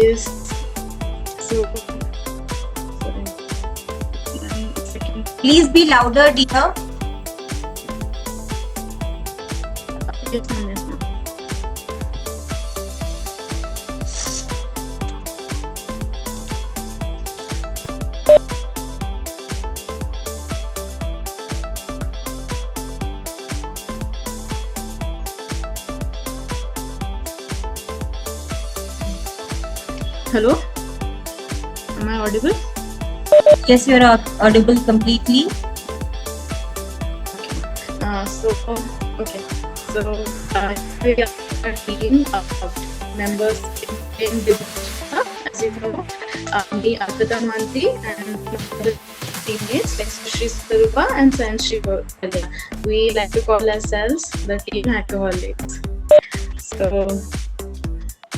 this. So, sorry. 1 second. Please be louder, dear. Yes, ma'am. Yes, ma'am. Hello? Am I audible? Yes, you are audible completely. Okay. So, we are team members in Vibhuta, as you know. Me, Arpita Manti, and other teammates like Sri Sarupa and Sanshri Valia. We like to call ourselves the team Hackaholics. So,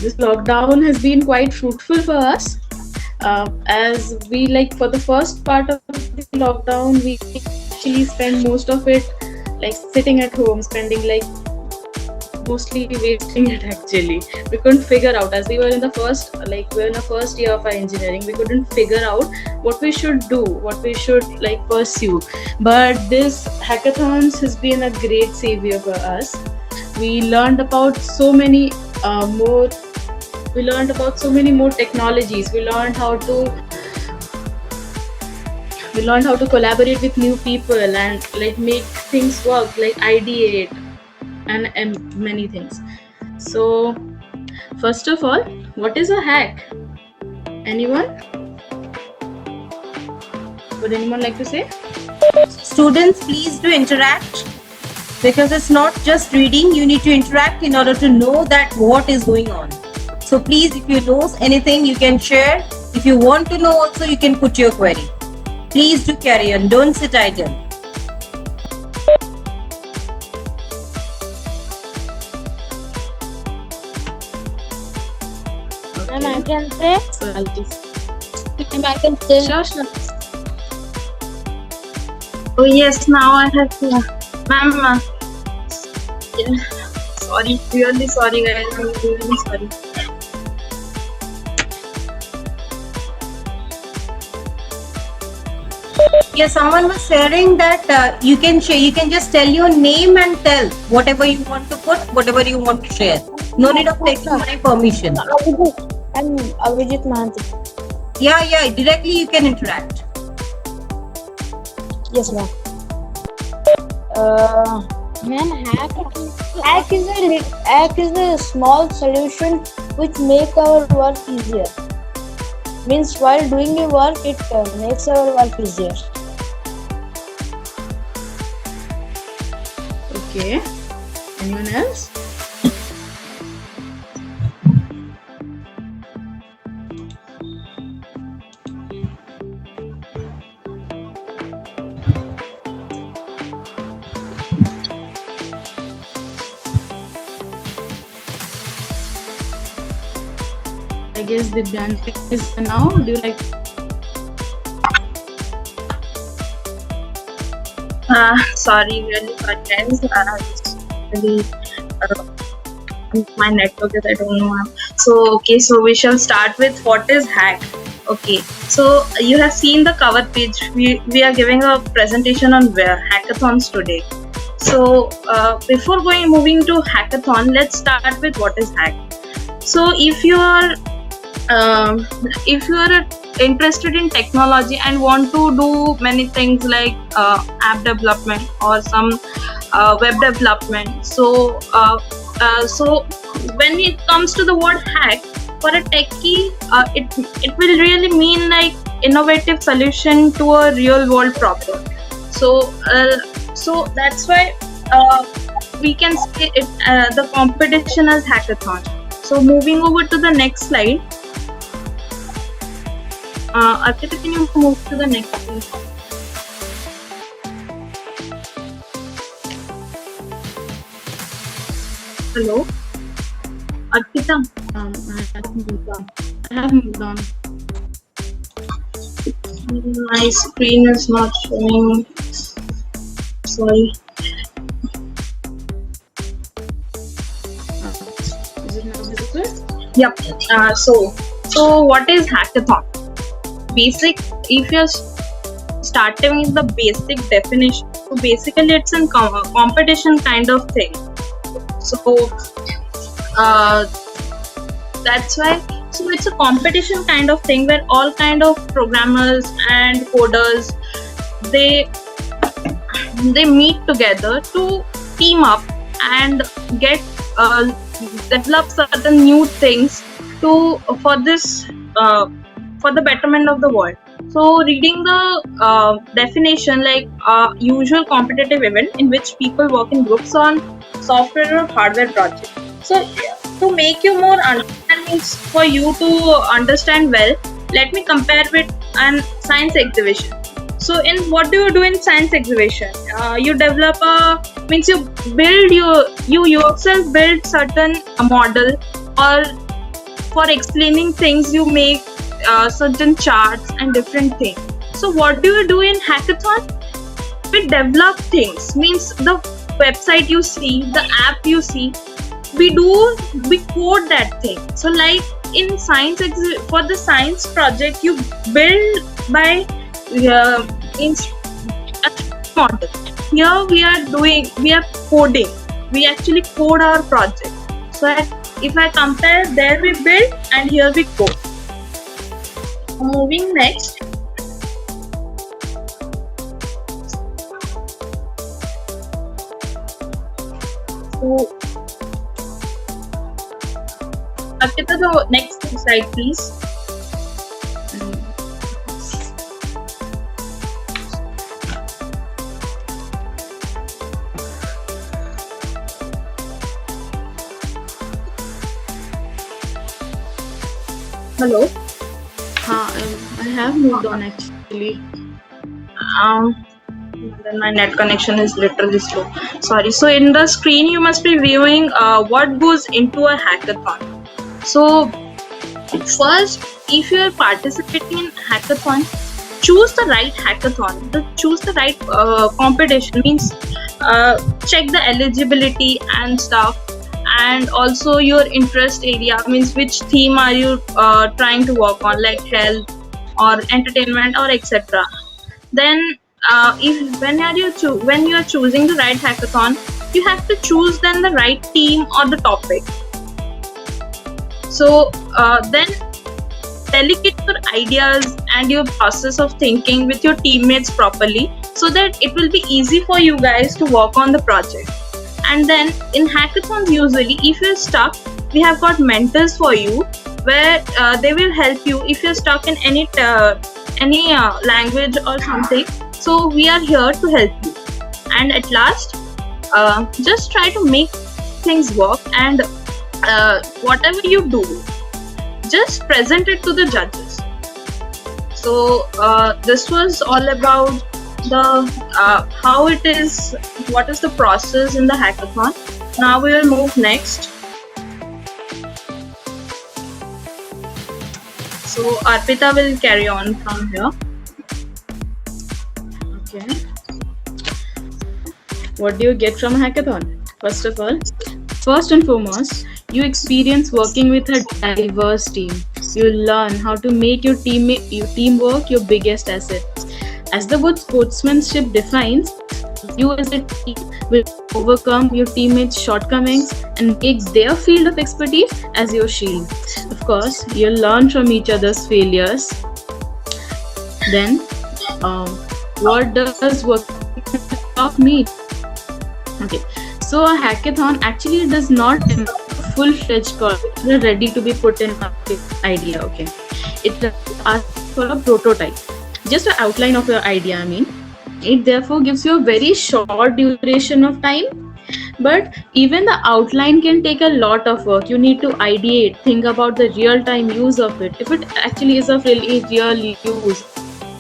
this lockdown has been quite fruitful for us. As we like for the first part of the lockdown, we actually spend most of it like sitting at home, spending like mostly wasting it actually. We couldn't figure out, as we were in the first year of our engineering, we couldn't figure out what we should do, what we should like pursue. But this hackathons has been a great savior for us. We learned about so many more technologies. We learned how to collaborate with new people and like make things work, like ideate and many things. So first of all, what is a hack? Anyone? Would anyone like to say? Students, please do interact, because it's not just reading. You need to interact in order to know that what is going on. So please, if you know anything, you can share. If you want to know also, you can put your query. Please do carry on. Don't sit idle. Ma'am, I can say. So I'll just. Ma'am, I can say. Sure. Oh yes, now I have to. Ma'am, yeah. Sorry, really sorry guys. I'm really sorry. Yeah, someone was sharing that you can share. You can just tell your name and tell whatever you want to put, whatever you want to share. No need of taking my permission. I'm Avijit Mahanti. Yeah. Directly you can interact. Yes, ma'am. Ma'am, hack is a small solution which make our work easier. Means while doing your work, it makes our work easier. Okay. Anyone else? I guess Divyanshi is now. Do you like? Sorry, really sorry guys. Really, my network is, I don't know. So we shall start with what is hack. Okay, so you have seen the cover page. We are giving a presentation on hackathons today. So before moving to hackathon, let's start with what is hack. So if you are interested in technology and want to do many things like app development or some web development, so when it comes to the word hack, for a techie, it will really mean like innovative solution to a real world problem. So that's why we can say it, the competition as hackathon. So moving over to the next slide. Arpita, can you move to the next slide? Hello? Arpita? I have moved on. My screen is not showing. Sorry. Is it now visible? Yep. So what is hackathon? Basic, if you're starting with the basic definition, so basically it's a competition kind of thing. So that's why, so it's a competition kind of thing where all kind of programmers and coders, they meet together to team up and get develop certain new things to for this for the betterment of the world. So reading the definition, like usual competitive event in which people work in groups on software or hardware project. So to make you more understanding, for you to understand well, let me compare with an science exhibition. So in what do you do in science exhibition? You develop means you build you yourself build certain model, or for explaining things you make certain charts and different things. So what do you do in hackathon? We develop things, means the website you see, the app you see, we code that thing. So like in science for the science project, you build by in a model. Here we are coding. We actually code our project. So if I compare, there we build and here we code. Moving next. So Arpita, the next slide, please. Hello. I have moved on actually. Then my net connection is literally slow. Sorry. So in the screen, you must be viewing what goes into a hackathon. So first, if you are participating in hackathon, choose the right hackathon. Choose the right competition. Means check the eligibility and stuff, and also your interest area. Means which theme are you trying to work on, like health or entertainment or etc. Then when you are choosing the right hackathon, you have to choose then the right team or the topic. So then delegate your ideas and your process of thinking with your teammates properly, so that it will be easy for you guys to work on the project. And then in hackathons, usually if you're stuck, we have got mentors for you, where they will help you if you're stuck in any language or something. So we are here to help you. And at last, just try to make things work, and whatever you do, just present it to the judges. So this was all about the how it is, what is the process in the hackathon. Now we will move next. So Arpita will carry on from here. Okay. What do you get from a hackathon? First of all, first and foremost, you experience working with a diverse team. You learn how to make your teamwork your biggest asset. As the word sportsmanship defines, you as a team will overcome your teammates' shortcomings and make their field of expertise as your shield. Of course, you'll learn from each other's failures. Then, what does working of mean? Okay, so a hackathon actually does not full-fledged project ready to be put in an idea. Okay, it asks for a prototype, just an outline of your idea. I mean, it therefore gives you a very short duration of time, but even the outline can take a lot of work. You need to ideate, think about the real-time use of it, if it actually is of really real use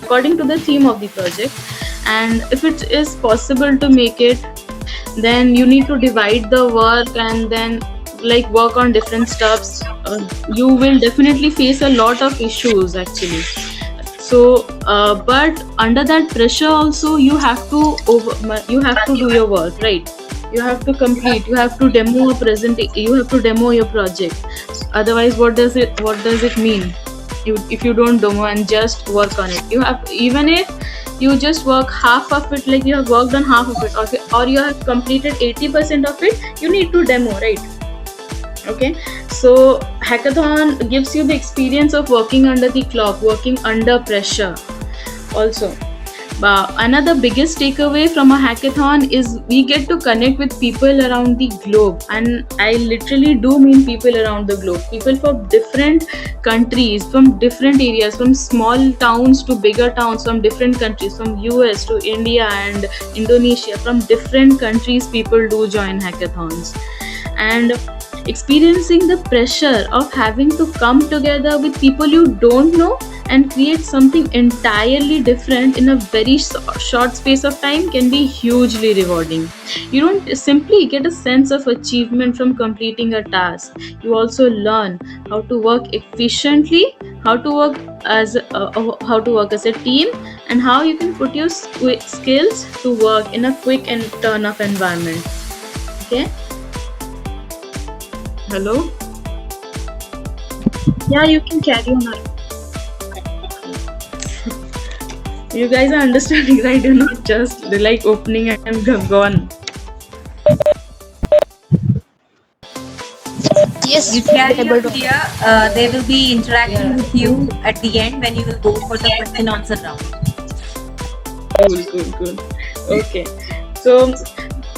according to the theme of the project, and if it is possible to make it, then you need to divide the work and then like work on different stuffs. You will definitely face a lot of issues actually. So but under that pressure also, you have to do your work, right? You have to complete. You have to demo a present. You have to demo your project. Otherwise, what does it mean? If you don't demo and just work on it, you have, even if you just work half of it, like you have worked on half of it, or you have completed 80% of it, you need to demo, right? Okay, so hackathon gives you the experience of working under the clock, working under pressure also. Another biggest takeaway from a hackathon is we get to connect with people around the globe, and I literally do mean people around the globe, people from different countries, from different areas, from small towns to bigger towns, from different countries, from US to India and Indonesia. From different countries people do join hackathons, and experiencing the pressure of having to come together with people you don't know and create something entirely different in a very short space of time can be hugely rewarding. You don't simply get a sense of achievement from completing a task. You also learn how to work efficiently, how to work as a team, and how you can put your skills to work in a quick and turn off environment. Okay. Hello. Yeah, you can carry on. Arun. You guys are understanding, right? You're not just like opening and gone. Yes, You we'll be carry able on, to. Priya. They will be interacting with you at the end when you will go for the question answer round. Cool. Okay. So,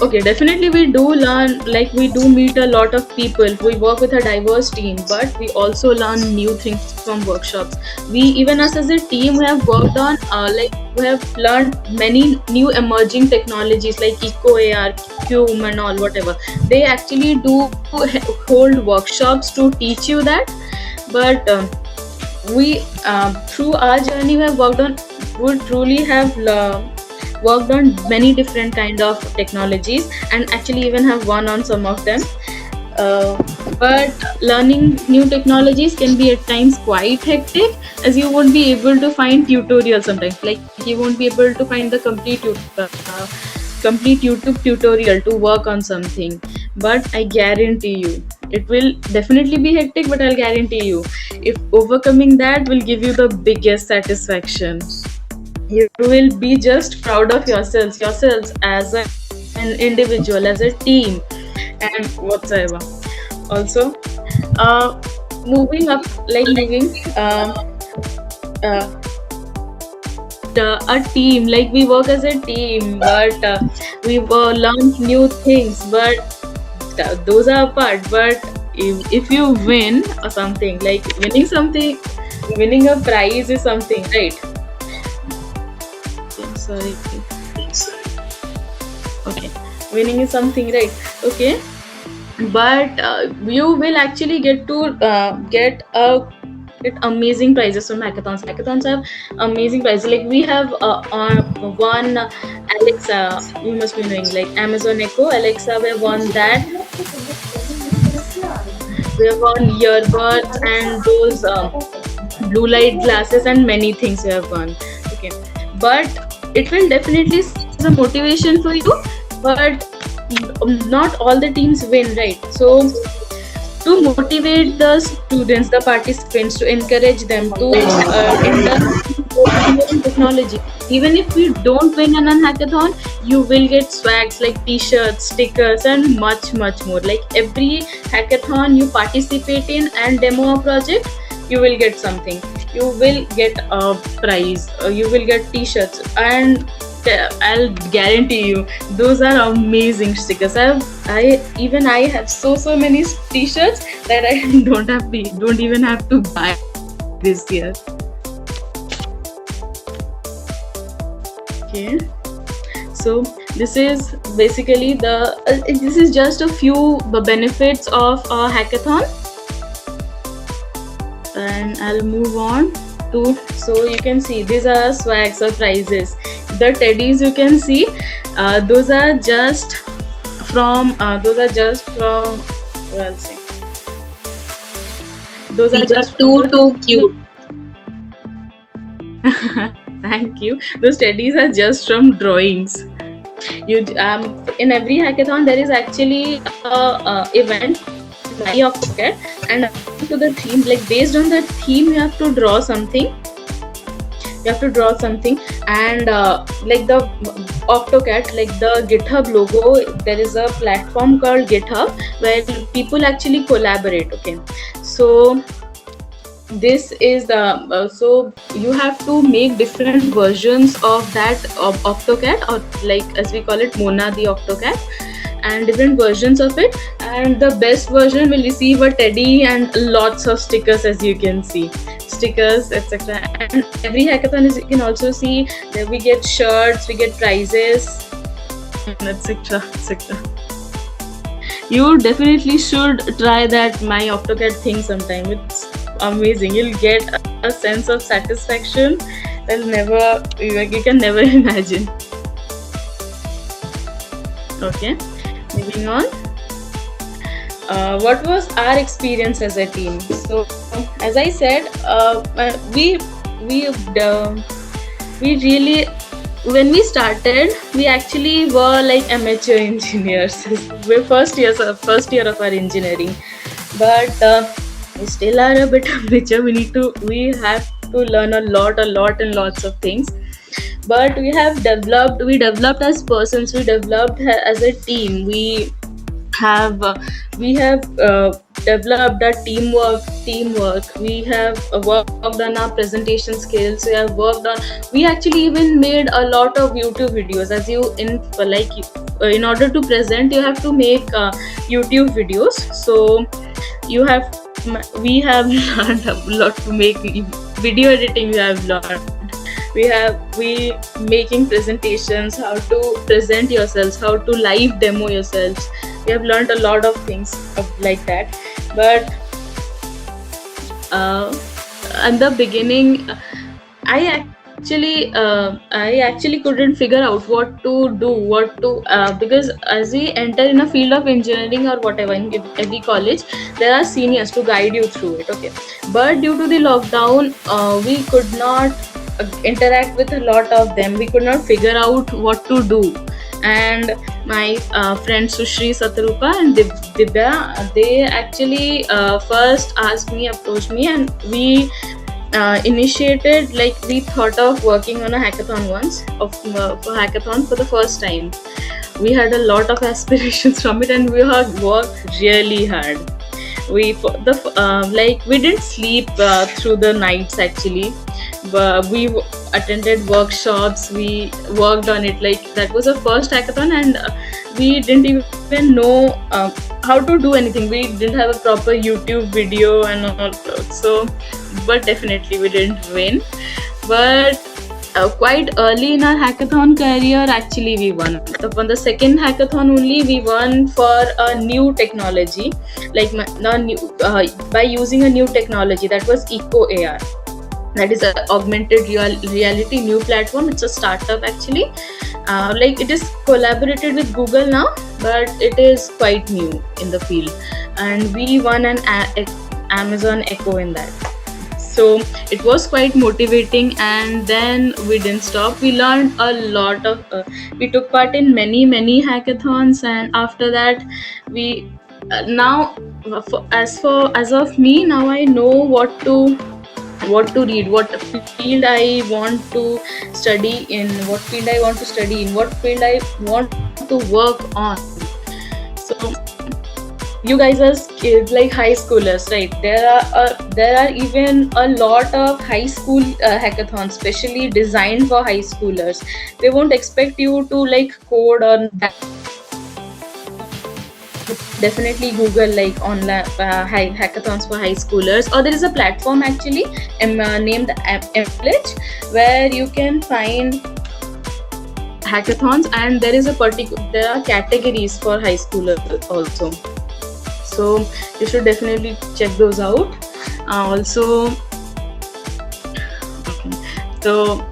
okay, definitely we do learn, like we do meet a lot of people. We work with a diverse team, but we also learn new things from workshops. We, even us as a team, we have worked on, we have learned many new emerging technologies like Eco AR, Cube, and all whatever. They actually do hold workshops to teach you that, but we through our journey we have worked on, would truly have worked on many different kind of technologies, and actually even have won on some of them. But learning new technologies can be at times quite hectic, as you won't be able to find tutorials sometimes, like you won't be able to find the complete YouTube tutorial to work on something. But I guarantee you, it will definitely be hectic, but I'll guarantee you, if overcoming that will give you the biggest satisfaction. You will be just proud of yourselves as an individual, as a team, and whatsoever. Also, moving up, like moving uh, a team, like we work as a team, but we learn new things, but those are apart. But if you win or something, like winning a prize is something, right? Okay, sorry. Okay, winning is something, right? Okay, but you will actually get to get amazing prizes from hackathons. Hackathons have amazing prizes. Like we have won Alexa. You must be knowing, like Amazon Echo, Alexa. We have won that. We have won earbuds and those blue light glasses and many things we have won. Okay, but it will definitely serve as a motivation for you. But not all the teams win, right? So to motivate the students, the participants, to encourage them to indulge in technology. Even if you don't win an hackathon, you will get swags like t-shirts, stickers, and much more. Like every hackathon you participate in and demo a project, you will get something. You will get a prize. You will get t-shirts, and I'll guarantee you, those are amazing stickers. I have so many t-shirts that I don't even have to buy this year. Okay, so this is basically this is just a few benefits of a hackathon, and I'll move on to, so you can see these are swags or prizes. The teddies you can see, those are just from well, see, those are just Too cute. thank you. Those teddies are just from drawings. You in every hackathon there is actually a event by AutoCAD, and to the theme, like based on that theme, you have to draw something. And like the AutoCAD, like the GitHub logo, there is a platform called GitHub where people actually collaborate. Okay, so this is the so you have to make different versions of that AutoCAD, or like as we call it, Mona the AutoCAD, and different versions of it, and the best version will receive a teddy and lots of stickers, as you can see, stickers, etc. And every hackathon is, you can also see that we get shirts, we get prizes, etc, etc. You definitely should try that my AutoCAD thing sometime. It's amazing. You'll get a sense of satisfaction that you can never imagine. Okay, moving on. What was our experience as a team? So, as I said, we really, when we started, we actually were like amateur engineers. We're first year of our engineering, but we still are a bit amateur. We have to learn a lot and lots of things. But we developed as persons. We developed as a team. We have developed our teamwork. We have worked on our presentation skills. We actually even made a lot of YouTube videos. As you in order to present, you have to make YouTube videos. So we have learned a lot to make video editing. We have learned, we making presentations, how to present yourselves, how to live demo yourselves. We have learned a lot of things like that. But in the beginning, I actually couldn't figure out what to do, because as we enter in a field of engineering or whatever in every college, there are seniors to guide you through it. Okay, but due to the lockdown, we could not interact with a lot of them. We could not figure out what to do. And my friends Sushri, Satarupa and Dibya, they actually first approached me, and we initiated, like we thought of working on a hackathon once, for hackathon for the first time. We had a lot of aspirations from it, and we have worked really hard. We didn't sleep through the nights actually. But we attended workshops, we worked on it. Like that was our first hackathon, and we didn't even know how to do anything. We didn't have a proper YouTube video and all. So, but definitely we didn't win. But quite early in our hackathon career, actually we won. On the second hackathon only, we won for a new technology, by using a new technology, that was Eco AR. That is an augmented reality new platform. It's a startup actually. It is collaborated with Google now, but it is quite new in the field. And we won an Amazon Echo in that. So it was quite motivating, and then we didn't stop. We learned a lot of. We took part in many hackathons, and after that, we now as of me, now I know what to read, what field I want to study in, what field I want to work on. So you guys are like high schoolers, right? There are even a lot of high school hackathons specially designed for high schoolers. They won't expect you to like code on that. Definitely Google like online hackathons for high schoolers, or there is a platform actually named Mledge, where you can find hackathons, and there are categories for high schoolers also. So you should definitely check those out. Also, okay. So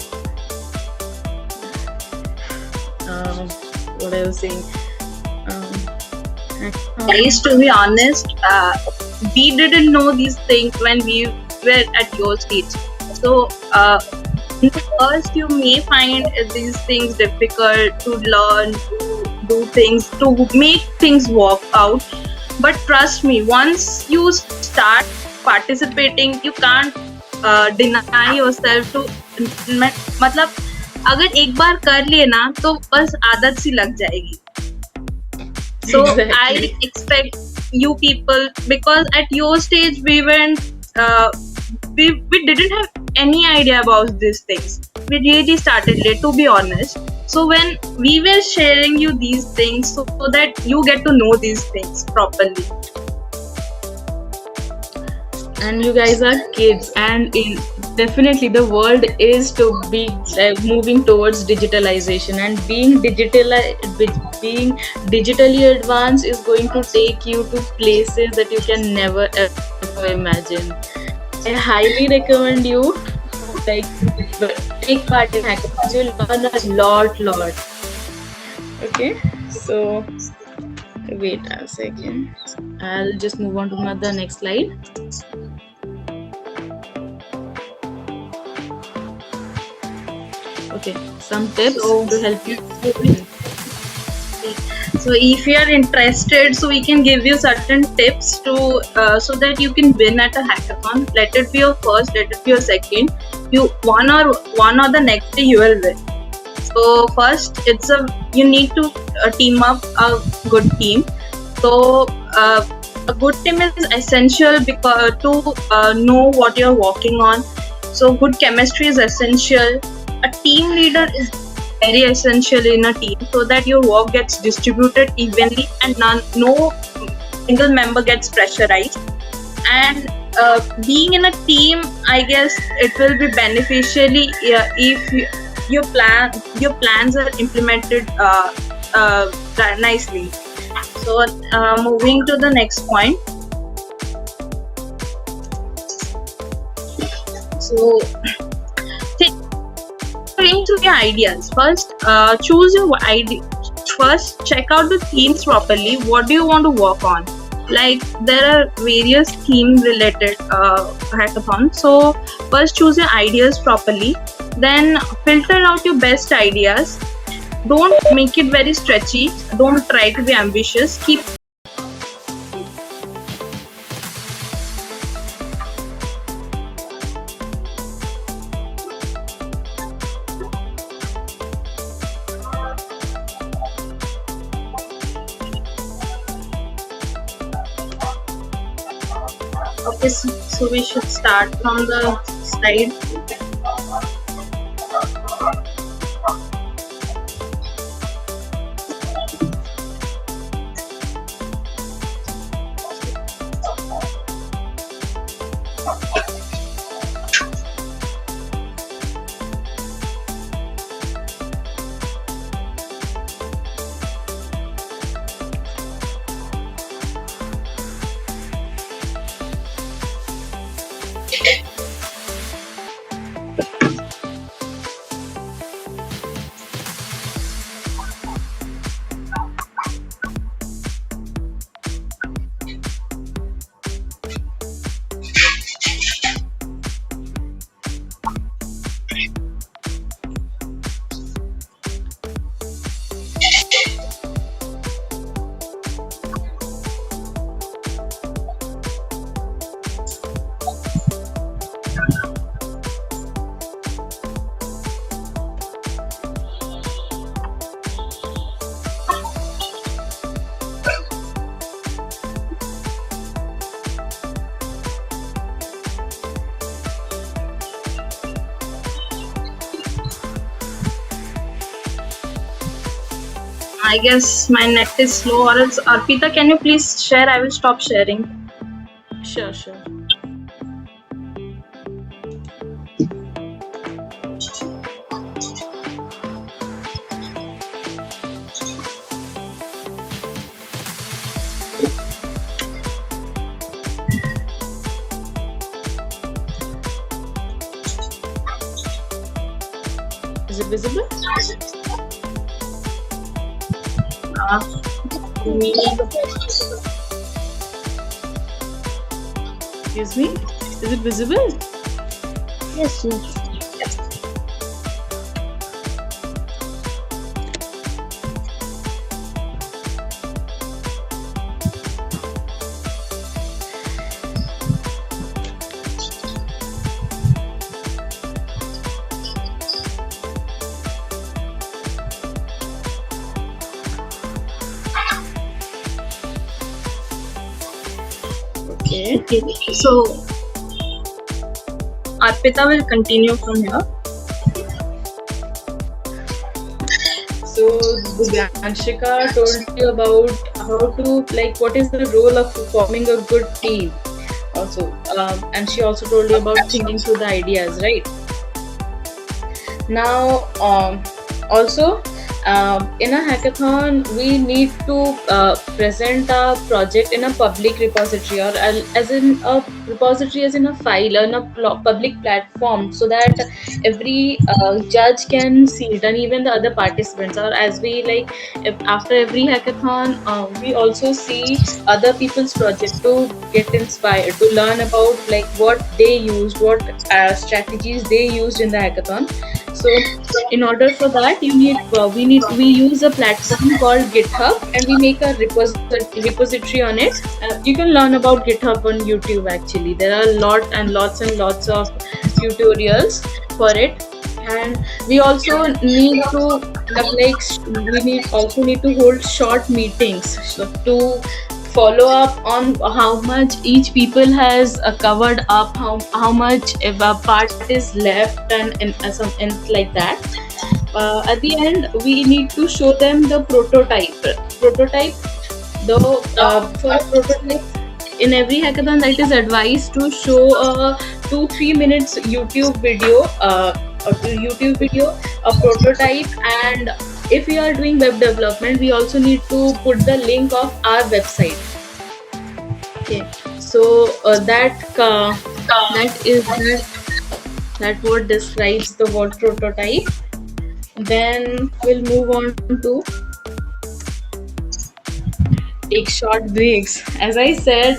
what I was saying. Guys, to be honest, we didn't know these things when we were at your stage. So in the first you may find these things difficult to learn, to do things, to make things work out. But trust me, once you start participating, you can't deny yourself to मतलब अगर एक बार कर लिए ना तो बस आदत सी लग जाएगी. So Exactly. I expect you people, because at your stage we went, we didn't have any idea about these things. We really started late, to be honest. So when we were sharing you these things, so that you get to know these things properly. And you guys are kids, and definitely the world is to be moving towards digitalization, and being digitally advanced is going to take you to places that you can never ever imagine. I highly recommend you like take part in hackathons. You'll learn a lot. Okay, so wait a second. I'll just move on to the next slide. Okay, some tips to help you. So if you are interested, so we can give you certain tips to so that you can win at a hackathon. Let it be your first, let it be your second. You one or the next day you will win. So first, you need to team up a good team. So a good team is essential because to know what you're working on. So good chemistry is essential. A team leader is very essential in a team, so that your work gets distributed evenly and no single member gets pressurized. And being in a team, I guess it will be beneficially if your plans are implemented nicely. So moving to the next point. So think through your ideas. First, choose your idea. First, check out the themes properly. What do you want to work on? Like, there are various theme related hackathons. So first, choose your ideas properly. Then filter out your best ideas. Don't make it very stretchy. Don't try to be ambitious. Keep Okay, so we should start from the slide. I guess my net is slow, or else Arpita, can you please share? I will stop sharing. Sure. Is it visible? Excuse me? Is it visible? Yes. Okay. Okay, so Arpita will continue from here. So Divyanshika told you about how to, like, what is the role of forming a good team. Also, and she also told you about thinking through the ideas, right? Now, also, in a hackathon, we need to present a project in a public repository, or as in a repository, as in a file, on a public platform, so that every judge can see it, and even the other participants. Or as we like, if after every hackathon, we also see other people's project to get inspired, to learn about like what they used, what strategies they used in the hackathon. So in order for that, we use a platform called GitHub, and we make a repository on it. You can learn about GitHub on YouTube. Actually, there are lots and lots of tutorials for it. And we also need to have like need to hold short meetings, so to follow up on how much each people has covered up, how much if a part is left, and like that. At the end, we need to show them the prototype. Though for prototype, in every hackathon, that is advised to show a 2-3 minutes YouTube video, a prototype. And if we are doing web development, we also need to put the link of our website. Okay, so that what describes the word prototype. Then we'll move on to take short breaks. As I said,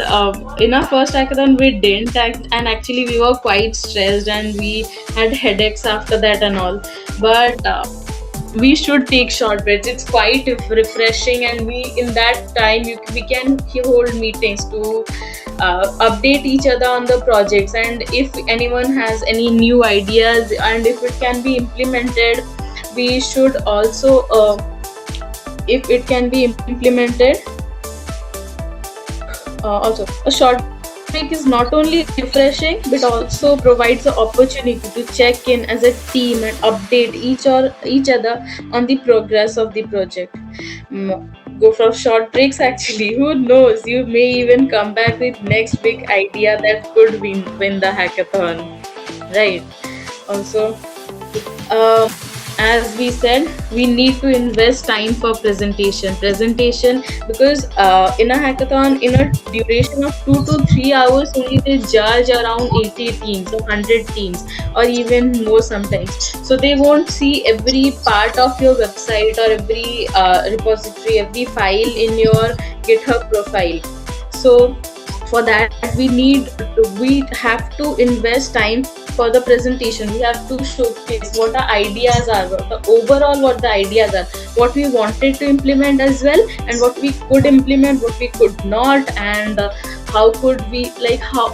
in our first hackathon we didn't act, and actually we were quite stressed and we had headaches after that and all. But we should take short breaks. It's quite refreshing, and we in that time we can hold meetings to update each other on the projects, and if anyone has any new ideas and if it can be implemented, we should also if it can be implemented. Also, a short break is not only refreshing but also provides the opportunity to check in as a team and update each other on the progress of the project. Go for short breaks. Actually, who knows? You may even come back with next big idea that could win the hackathon, right? Also, uh, as we said, we need to invest time for presentation because in a hackathon, in a duration of 2 to 3 hours only, they judge around 80 teams or 100 teams, or even more sometimes. So they won't see every part of your website or every repository, every file in your GitHub profile. So for that, we have to invest time for the presentation. We have to showcase what the ideas are, what the ideas are, what we wanted to implement as well, and what we could implement, what we could not, and how could we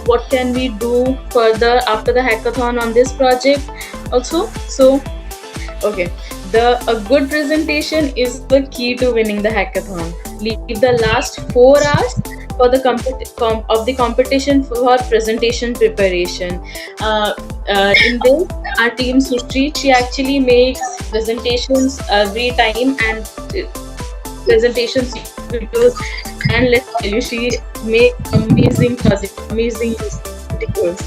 what can we do further after the hackathon on this project also. So okay, a good presentation is the key to winning the hackathon. Leave the last 4 hours for the competition for presentation preparation. In this, our team Sushri, she actually makes presentations every time, and presentations videos, and let's tell you, she makes amazing projects, amazing videos.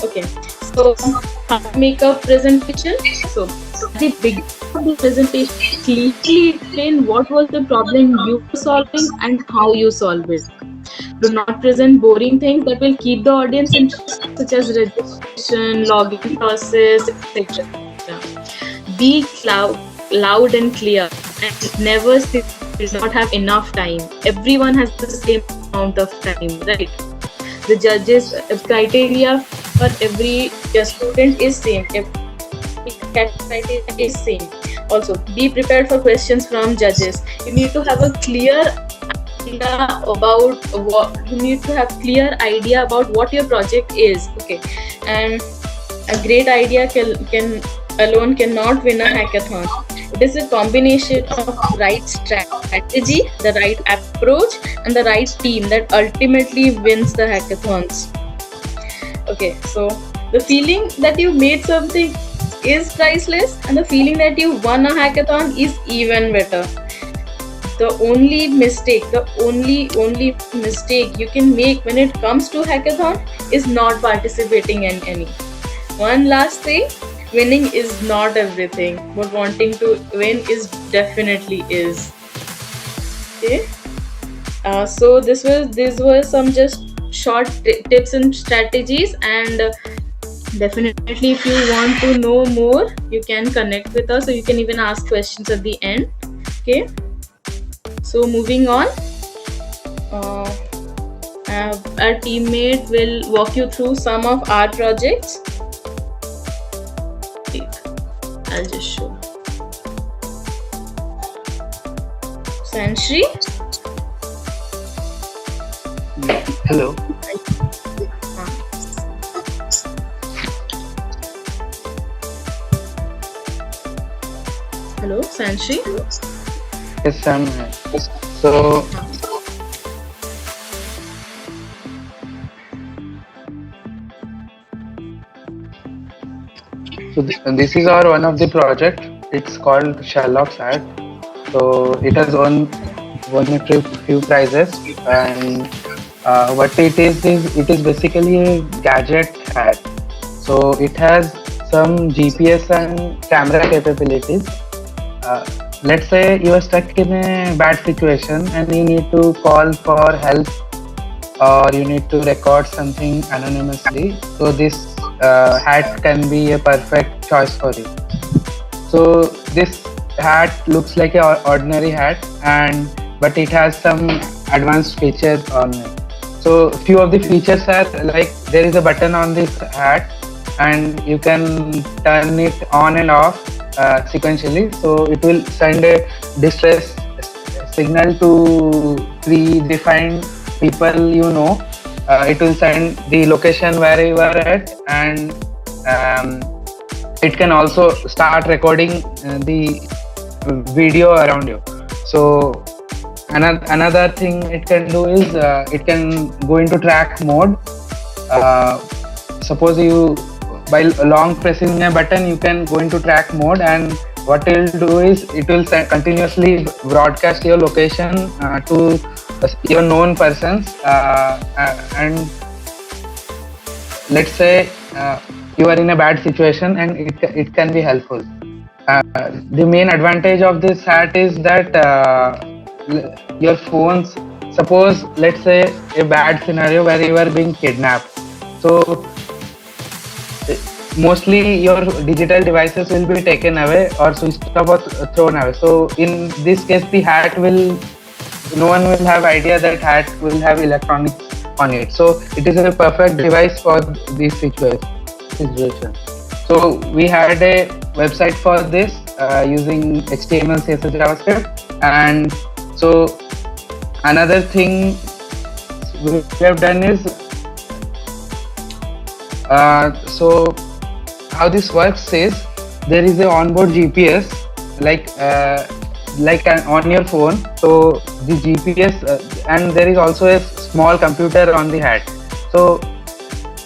Okay, so how to make a presentation? So the beginning of the presentation, clearly explain what was the problem you were solving and how you solve it. Do not present boring things that will keep the audience interested, such as registration, login process, etc. Be loud and clear, and never say you do not have enough time. Everyone has the same amount of time, right? The judges' criteria for every student is same. Criteria is same. Also, be prepared for questions from judges. You need to have a clear idea about what your project is. Okay, and a great idea cannot win a hackathon. It is a combination of right strategy, the right approach, and the right team that ultimately wins the hackathons. Okay, so the feeling that you made something is priceless, and the feeling that you won a hackathon is even better. The only mistake you can make when it comes to hackathon is not participating in any. One last thing, winning is not everything, but wanting to win is definitely is. Okay. So these were some just short tips and strategies, and definitely if you want to know more, you can connect with us, or you can even ask questions at the end. Okay. So moving on, uh, our teammate will walk you through some of our projects. Wait, I'll just show. Sanshri. Hello. Hello, Sanshri. Yes, I'm here. So, this is our one of the project. It's called Sherlock's Hat. So it has won a few prizes, and what it is it is basically a gadget hat. So it has some GPS and camera capabilities. Let's say you are stuck in a bad situation and you need to call for help, or you need to record something anonymously. So this hat can be a perfect choice for you. So this hat looks like an ordinary hat, but it has some advanced features on it. So few of the features are like there is a button on this hat, and you can turn it on and off sequentially. So it will send a distress signal to predefined people you know. It will send the location where you are at, and it can also start recording the video around you. So another thing it can do is it can go into track mode. Suppose you by long pressing a button, you can go into track mode, and what it will do is it will continuously broadcast your location to your known persons, and let's say you are in a bad situation, and it can be helpful. The main advantage of this hat is that your phones, suppose let's say a bad scenario where you are being kidnapped, so mostly your digital devices will be taken away or switched off or thrown away. So in this case, the hat will, no one will have idea that hat will have electronics on it. So it is a perfect device for this situation. So we had a website for this using HTML, CSS, JavaScript, and so another thing we have done is so how this works is there is a onboard GPS like on your phone. So the GPS and there is also a small computer on the hat. So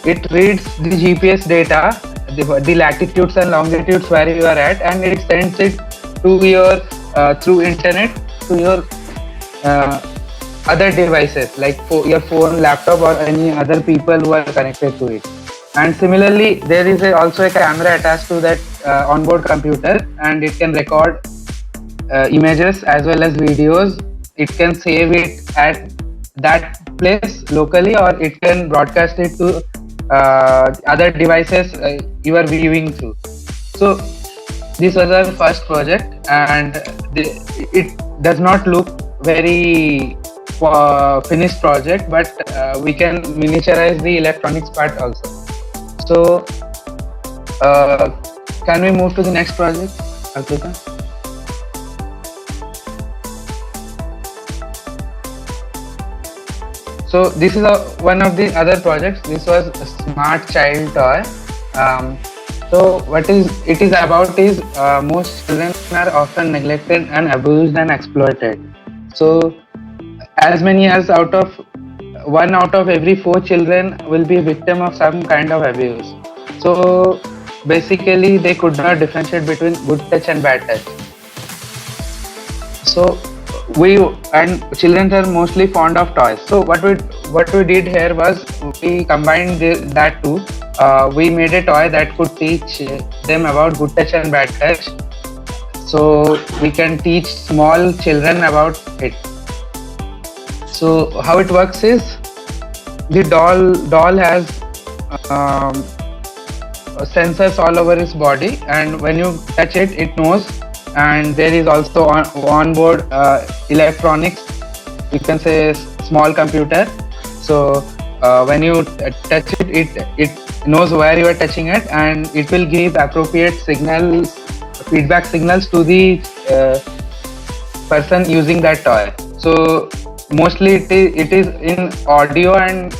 it reads the GPS data, the latitudes and longitudes where you are at, and it sends it to your through internet to your other devices like your phone, laptop, or any other people who are connected to it. And similarly, there is also a camera attached to that onboard computer, and it can record images as well as videos. It can save it at that place locally, or it can broadcast it to other devices you are viewing through. So this was our first project, and it does not look very finished project, but we can miniaturize the electronics part also. So can we move to the next project, Arpita? So this is one of the other projects. This was a smart child toy. So what is it is about is most children are often neglected and abused and exploited. So as many as out of 1 out of every 4 children will be victim of some kind of abuse. So basically they could not differentiate between good touch and bad touch. So we and children are mostly fond of toys. So what we did here was we combined that two. We made a toy that could teach them about good touch and bad touch. So we can teach small children about it. So how it works is the doll has um, sensors all over its body, and when you touch it, it knows. And there is also onboard electronics. You can say small computer. So when you touch it, it knows where you are touching it, and it will give appropriate signals, feedback signals to the person using that toy. So mostly it is in audio and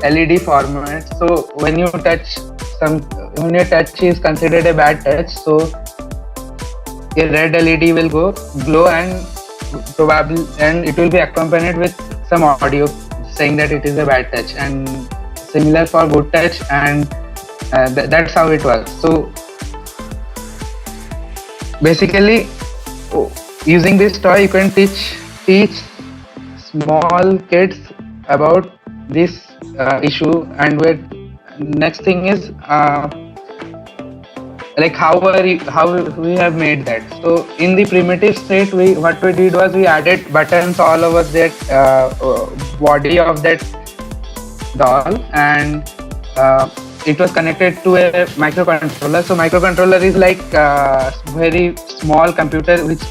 LED format. So when your touch is considered a bad touch, so a red LED will glow and it will be accompanied with some audio saying that it is a bad touch, and similar for good touch, and that's how it works. So basically using this toy you can teach small kids about this issue. And next thing is like how we have made that. So in the primitive state, what we did was we added buttons all over that body of that doll, and it was connected to a microcontroller. So microcontroller is like a very small computer which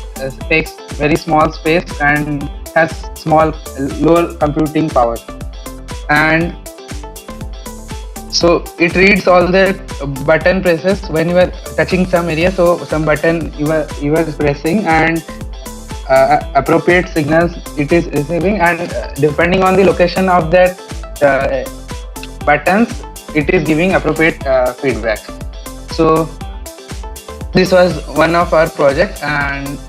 takes very small space and has small low computing power. And so it reads all the button presses when you are touching some area. So some button you are pressing, and appropriate signals it is receiving, and depending on the location of that buttons, it is giving appropriate feedback. So this was one of our projects. And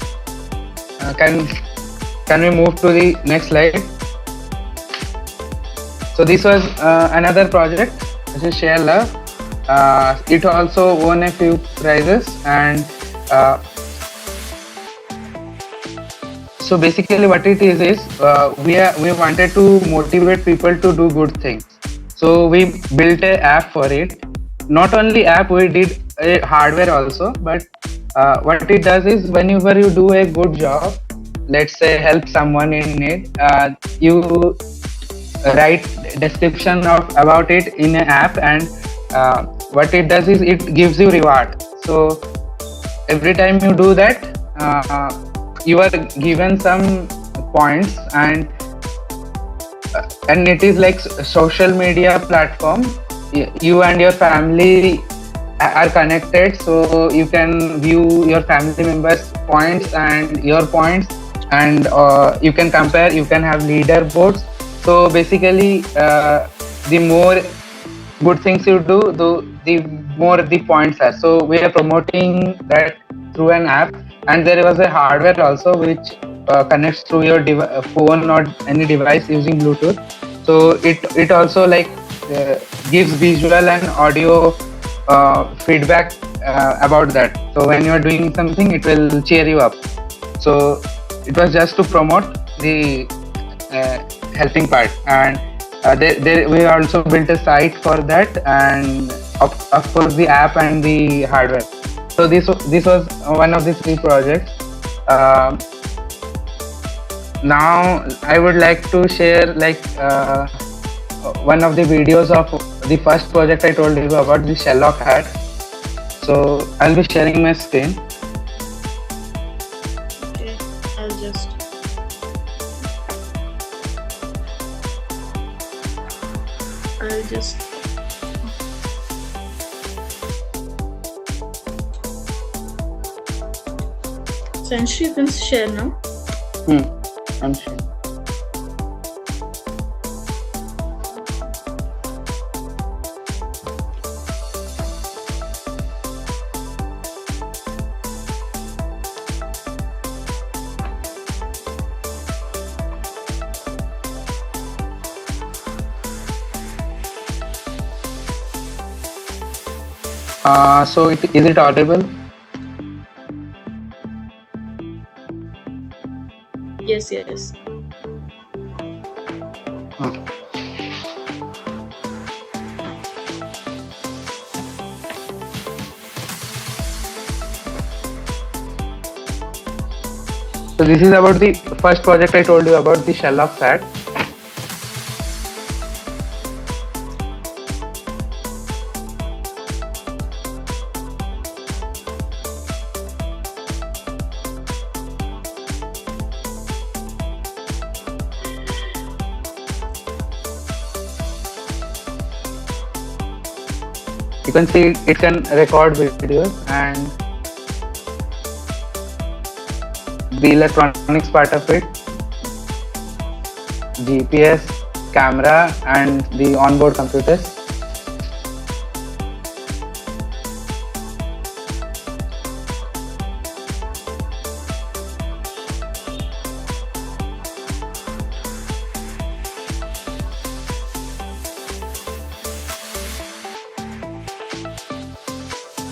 can we move to the next slide? So this was another project. This is Share Love. It also won a few prizes. And so basically what it is we wanted to motivate people to do good things. So we built an app for it. Not only app, we did a hardware also. But what it does is whenever you do a good job, let's say help someone in need, you write description about it in an app, and what it does is it gives you reward. So every time you do that, you are given some points, and it is like social media platform. You and your family are connected, so you can view your family members' points and your points, and you can compare. You can have leaderboards. So basically, the more good things you do, the more the points are. So we are promoting that through an app, and there was a hardware also which connects through your phone or any device using Bluetooth. So it also like gives visual and audio feedback about that. So when you are doing something, it will cheer you up. So it was just to promote the helping part. And we also built a site for that, and of course the app and the hardware. So this was one of the 3 projects. Now I would like to share like one of the videos of the first project I told you about, the Sherlock hat. So I'll be sharing my screen. Okay, I'll just. So Anshri, you can share now. I'm sure. So is it audible? Yes, yes. Hmm. So this is about the first project I told you about, the Sherlock SAT. You can see it can record videos, and the electronics part of it, GPS, camera, and the onboard computers.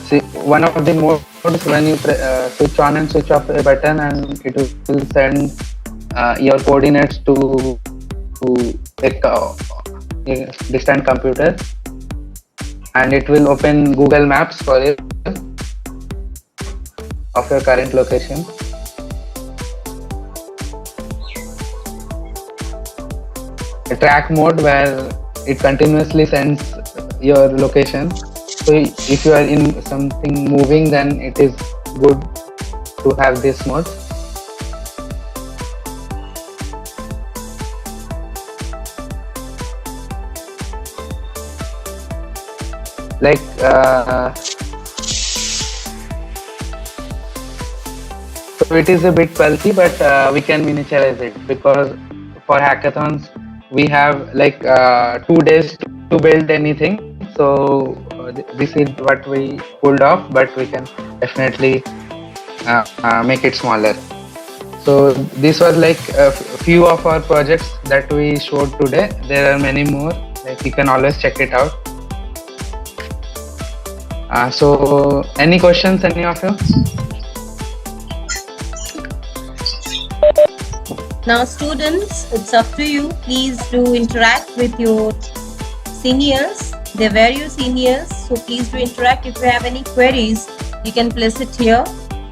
See, one of the modes when you switch on and switch off a button, and it will send your coordinates to a distant computer, and it will open Google Maps for you of your current location. A track mode where it continuously sends your location. So if you are in something moving, then it is good to have this mode. Like so it is a bit bulky, but we can miniaturize it, because for hackathons we have like 2 days to build anything. So this is what we pulled off, but we can definitely make it smaller. So this was like a few of our projects that we showed today. There are many more, like you can always check it out. So any questions, any of you? Now students, it's up to you. Please do interact with your seniors. They were your seniors, so please do interact. If you have any queries, you can place it here.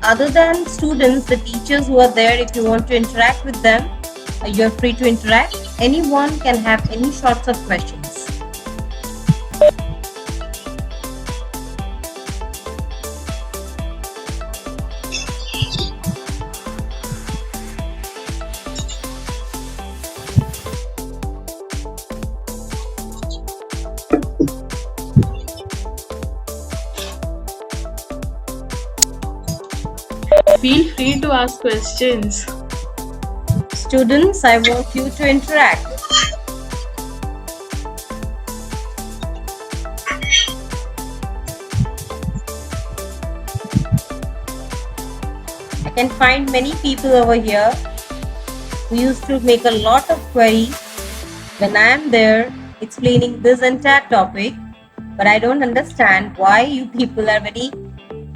Other than students, the teachers who are there, if you want to interact with them, you're free to interact. Anyone can have any sorts of questions. Feel free to ask questions. Students, I want you to interact. I can find many people over here who used to make a lot of queries when I am there explaining this entire topic, but I don't understand why you people are very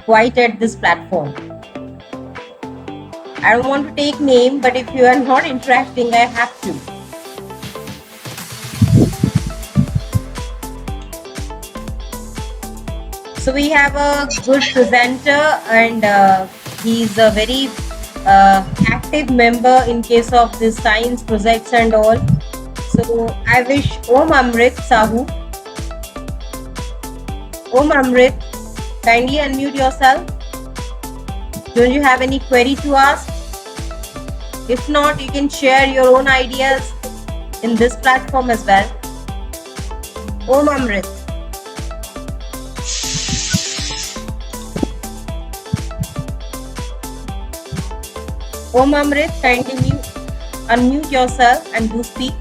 quiet at this platform. I don't want to take name, but if you are not interacting, I have to. So we have a good presenter, and he's a very active member in case of the science projects and all. So I wish Om Amrit Sahu. Om Amrit, kindly unmute yourself. Don't you have any query to ask? If not, you can share your own ideas in this platform as well. Om Amrit. Om Amrit, kindly unmute yourself and do speak.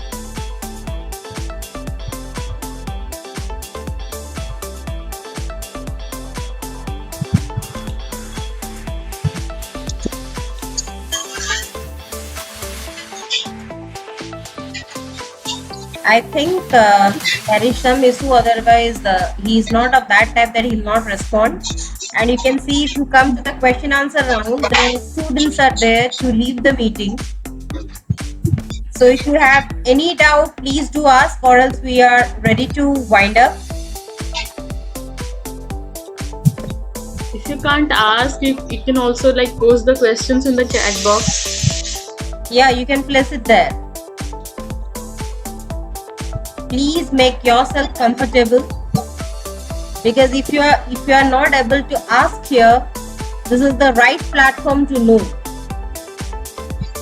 I think there is some issue. Otherwise, he's not of that type that he'll not respond. And you can see if you come to the question answer round, the students are there to leave the meeting. So if you have any doubt, please do ask, or else we are ready to wind up. If you can't ask, you can also like post the questions in the chat box. Yeah, you can place it there. Please make yourself comfortable, because if you are not able to ask here, this is the right platform to know.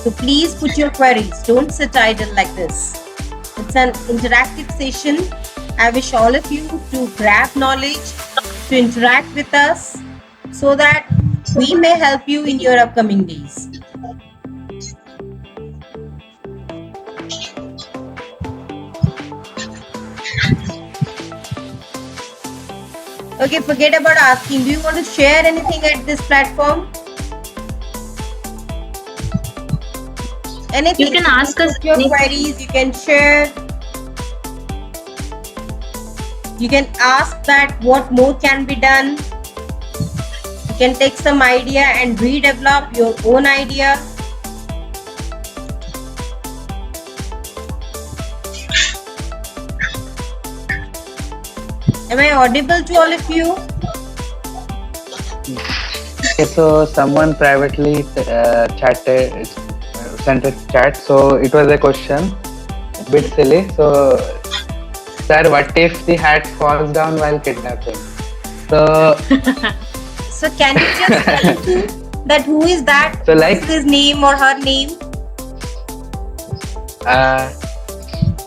So please put your queries. Don't sit idle like this. It's an interactive session. I wish all of you to grab knowledge, to interact with us, so that we may help you in your upcoming days. Okay, forget about asking. Do you want to share anything at this platform? Anything? You can ask us your anything. queries, you can share. You can ask that what more can be done. You can take some idea and redevelop your own idea. Am I audible to all of you? Okay, so someone privately sent a chat. So it was a question, a bit silly. So, sir, what if the hat falls down while kidnapping? So, So can you just tell me that who is that? So, like- What is his name or her name?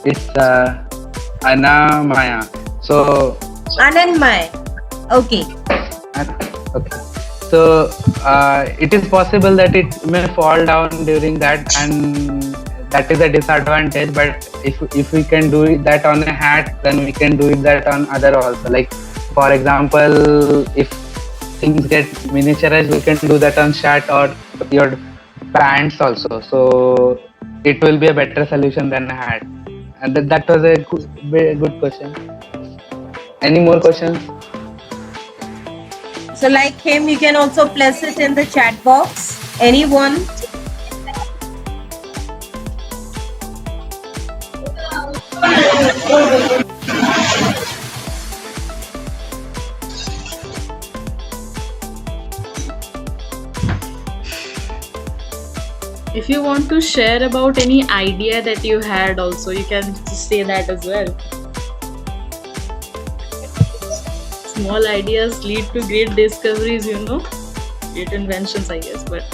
it's Anna Maya. So, Anandmay. Okay. okay. So it is possible that it may fall down during that, and that is a disadvantage. But if we can do that on a hat, then we can do that on other also. Like for example, if things get miniaturized, we can do that on shirt or your pants also. So it will be a better solution than a hat. And that was a very good question. Any more questions? So like him, you can also place it in the chat box. Anyone? If you want to share about any idea that you had also, you can just say that as well. Small ideas lead to great discoveries, you know, great inventions, I guess. But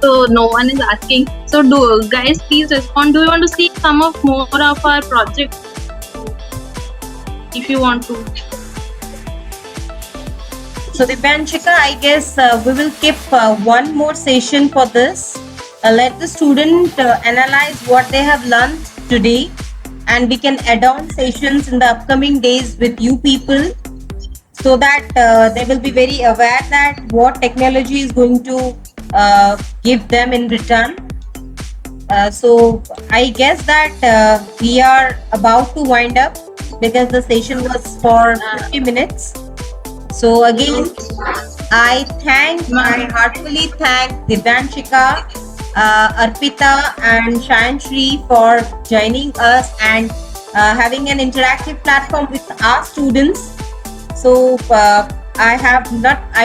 So no one is asking. So do guys please respond. Do you want to see some of more of our project? If you want to. So Divyanshika, I guess we will keep one more session for this. Let the student analyze what they have learned today, and we can add on sessions in the upcoming days with you people, so that they will be very aware that what technology is going to give them in return. So I guess that we are about to wind up, because the session was for 50 minutes. So again, I heartfully thank Divyanshika, Arpita and Shayanshri for joining us and having an interactive platform with our students. So I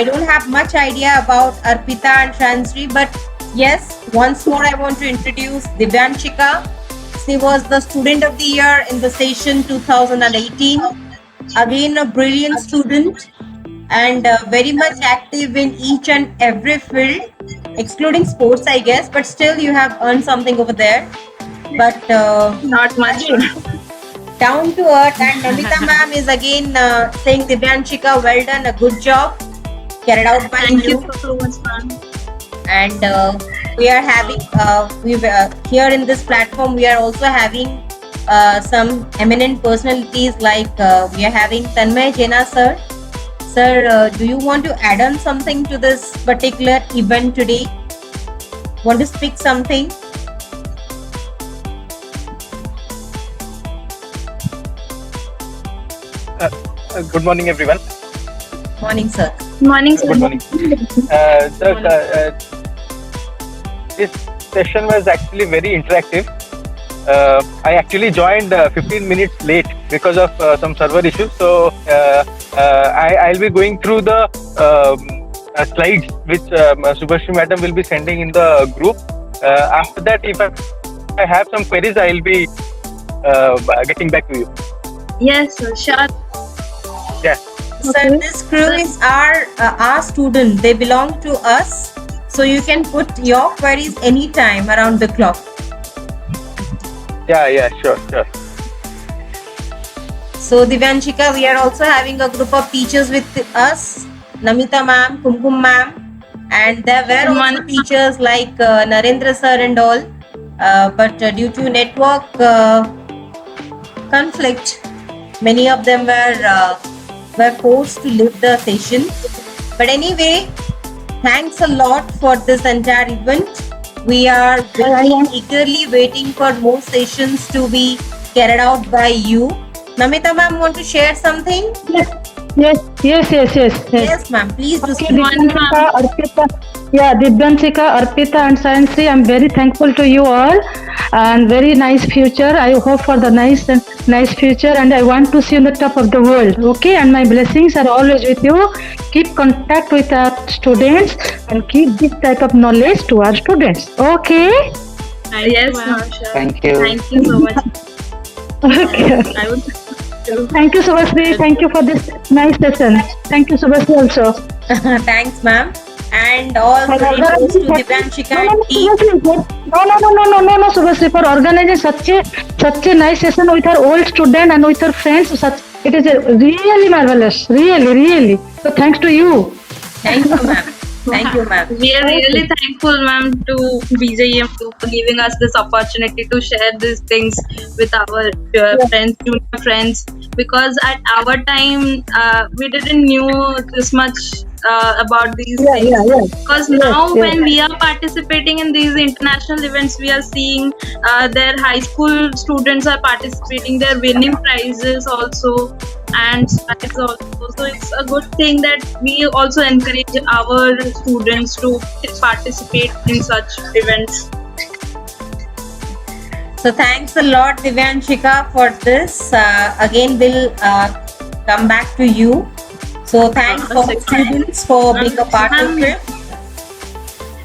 don't have much idea about Arpita and Shayanshri, but yes, once more I want to introduce Divyanshika. She was the student of the year in the session 2018. Again, a brilliant student, and very much active in each and every field, excluding sports, I guess, but still you have earned something over there. But Not much. down to earth, and Namita ma'am is again saying, Divyanshika, well done, a good job carried out by Thank you. you so much, ma'am. And we are having here in this platform, we are also having some eminent personalities like we are having Tanmay Jena sir. Sir, do you want to add on something to this particular event today? Want to speak something? Good morning, everyone. Morning, sir. Morning, sir. Good morning. This session was actually very interactive. I actually joined 15 minutes late because of some server issues. So I'll be going through the slides which Subhashri Madam will be sending in the group. After that, if I have some queries, I'll be getting back to you. Yes, sir. Sure. Yeah. Sir, this crew is our student. They belong to us. So you can put your queries anytime around the clock. Yeah, sure. So Divyanshika, we are also having a group of teachers with us. Namita ma'am, Kumkum ma'am, and there were also teachers like Narendra sir and all. But due to network conflict, many of them were forced to leave the session. But anyway, thanks a lot for this entire event. We are very eagerly waiting for more sessions to be carried out by you. Namita ma'am, want to share something? Yes. Yes, ma'am. Please do Okay, speak. Divyanshika, Arpita, Divyanshika, Arpita, and Sayansi, I'm very thankful to you all, and very nice future. I hope for the nice future, and I want to see you on the top of the world. Okay, and my blessings are always with you. Keep contact with our students and keep this type of knowledge to our students. Okay. Yes, ma'am. Sure. Thank you. Thank you so much. Okay. I would. Thank you, Subhashri. Thank you for this nice session. Thank you, Subhashri, also. Thanks, ma'am. And all the regards to Divyanshika and team. No, Subhashri, for organizing such a nice session with our old student and with our friends. It is really marvelous. Really. So thanks to you. Thank you, ma'am. Thank you, ma'am. We are really thankful, ma'am, to BJEM for giving us this opportunity to share these things with our friends, junior friends. Because at our time, we didn't knew this much about these things. Because now, when we are participating in these international events, we are seeing their high school students are participating. They're winning prizes also. And it's also, so it's a good thing that we also encourage our students to participate in such events. So thanks a lot, Divyanshika, for this. Again, we'll come back to you. So thanks for the students for being a part of it.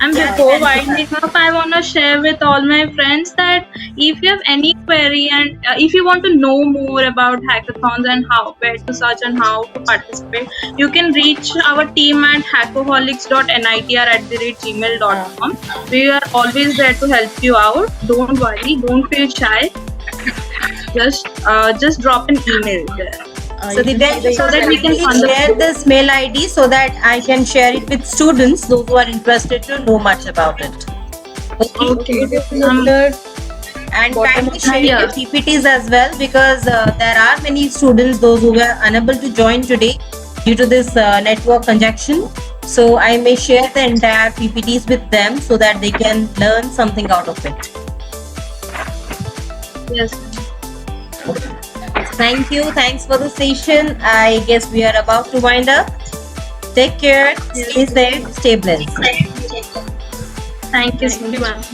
And before winding up, I want to share with all my friends that if you have any query and if you want to know more about hackathons and where to search and how to participate, you can reach our team at hackaholics.nitr@gmail.com. We are always there to help you out. Don't worry, don't feel shy. Just drop an email there. So Divyanshika, so that we can share this mail ID so that I can share it with students, those who are interested to know much about it. Okay. And kindly share your PPTs as well, because there are many students, those who were unable to join today due to this network congestion. So I may share the entire PPTs with them so that they can learn something out of it. Yes. Thank you. Thanks for the session. I guess we are about to wind up. Take care. Stay safe. Stay blessed. Thank you so much.